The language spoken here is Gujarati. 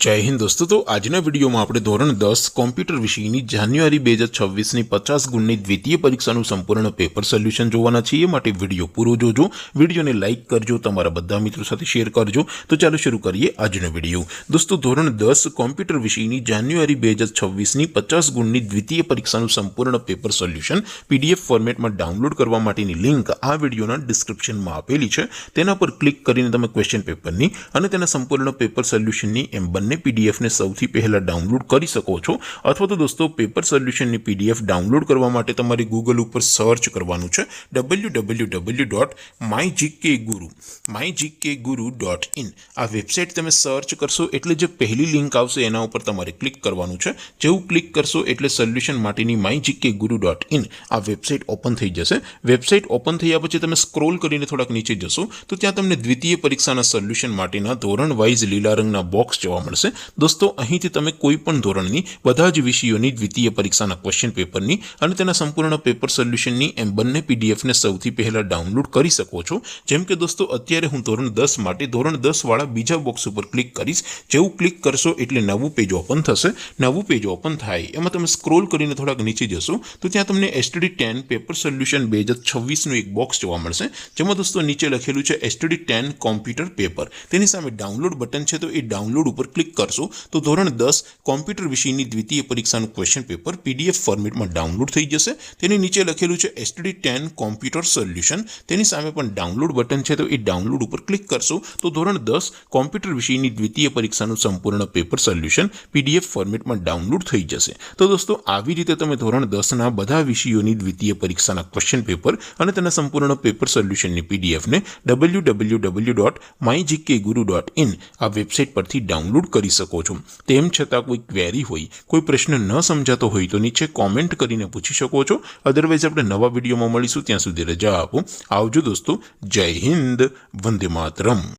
जय हिंद दोस्तों। तो आजना वीडियो में આપણે ધોરણ 10 કોમ્પ્યુટર વિષયની જાન્યુઆરી 2026 ની 50 ગુણની દ્વિતીય પરીક્ષાનું સંપૂર્ણ પેપર સોલ્યુશન જોવાના છીએ। માટે વિડિયો પૂરો જોજો, વિડિયોને લાઈક કરજો, તમારા બધા મિત્રો સાથે શેર કરજો। તો ચાલો શરૂ કરીએ આજનો વિડિયો। દોસ્તો ધોરણ 10 કોમ્પ્યુટર વિષયની જાન્યુઆરી 2026 ની 50 ગુણની દ્વિતીય પરીક્ષાનું સંપૂર્ણ પેપર સોલ્યુશન પીડીએફ ફોર્મેટમાં ડાઉનલોડ કરવા માટેની લિંક આ વિડિયોના ડિસ્ક્રિપ્શનમાં આપેલી છે। તેના પર ક્લિક કરીને તમે ક્વેશ્ચન પેપરની અને તેના સંપૂર્ણ પેપર સોલ્યુશનની એમ બંને पीडीएफ ने સૌથી પહેલા ડાઉનલોડ કરી શકો છો। અથવા તો દોસ્તો પેપર સોલ્યુશનની પીડીએફ ડાઉનલોડ કરવા માટે તમારે ગૂગલ ઉપર સર્ચ કરવાનું છે www.mygkguru.in। આ વેબસાઇટ તમે સર્ચ કરશો એટલે જે પહેલી લિંક આવશે એના ઉપર તમારે ક્લિક કરવાનું છે। જેવું ક્લિક કરશો એટલે સોલ્યુશન માટેની mygkguru.in આ વેબસાઇટ ઓપન થઈ જશે। વેબસાઇટ ઓપન થયા પછી તમે સ્ક્રોલ કરીને થોડાક નીચે જશો તો ત્યાં તમને દ્વિતીય પરીક્ષાના સોલ્યુશન માટેના ધોરણ વાઇઝ લીલા રંગના બોક્સ જોવા મળશે। दोस्तों અહીંથી તમે કોઈ પણ ધોરણની બધા જ વિષયોની દ્વિતીય પરીક્ષાના ક્વેશ્ચન પેપરની અને તેના સંપૂર્ણ પેપર સોલ્યુશનની એમ બંને પીડીએફને સૌથી પહેલા ડાઉનલોડ કરી શકો છો। જેમ કે દોસ્તો અત્યારે હું ધોરણ 10 માટે ધોરણ 10 વાળા બીજા બોક્સ ઉપર ક્લિક કરીશ। જેવું ક્લિક કરશો એટલે નવું પેજ ઓપન થશે। નવું પેજ ઓપન થાય એમાં તમે સ્ક્રોલ કરીને થોડાક નીચે જશો તો ત્યાં તમને STD10 પેપર સોલ્યુશન 2026 નું એક બોક્સ જોવા મળશે। જેમાં દોસ્તો નીચે લખેલું છે STD10 કોમ્પ્યુટર પેપર। તેની સામે ડાઉનલોડ બટન છે તો એ ડાઉનલોડ ઉપર ક્લિક કરશો तो ધોરણ 10 કોમ્પ્યુટર વિષયની દ્વિતીય પરીક્ષાનું ક્વેશ્ચન પેપર પીડીએફ ફોર્મેટમાં ડાઉનલોડ થઈ જશે। તેની નીચે લખેલું છે STD10 કોમ્પ્યુટર સોલ્યુશન। તેની સામે પણ ડાઉનલોડ બટન છે તો એ ડાઉનલોડ ઉપર ક્લિક કરશો તો ધોરણ 10 કોમ્પ્યુટર વિષયની દ્વિતીય પરીક્ષાનું સંપૂર્ણ પેપર સોલ્યુશન પીડીએફ ફોર્મેટમાં ડાઉનલોડ થઈ જશે। તો દોસ્તો આવી રીતે તમે ધોરણ 10 ના બધા વિષયોની દ્વિતીય પરીક્ષાના ક્વેશ્ચન પેપર અને તેના સંપૂર્ણ પેપર સોલ્યુશનની પીડીએફ ને www.mygkguru.in આ વેબસાઇટ પરથી ડાઉનલોડ કરી શકો છો। તેમ છતાં કોઈ ક્વેરી હોય, કોઈ પ્રશ્ન ન સમજાતો હોય તો નીચે કોમેન્ટ કરીને પૂછી શકો છો। અધરવાઇઝ આપણે નવા વિડીયોમાં મળીશું, ત્યાં સુધી રજા આપો। આવજો દોસ્તો। જય હિન્દ, વંદે માતરમ।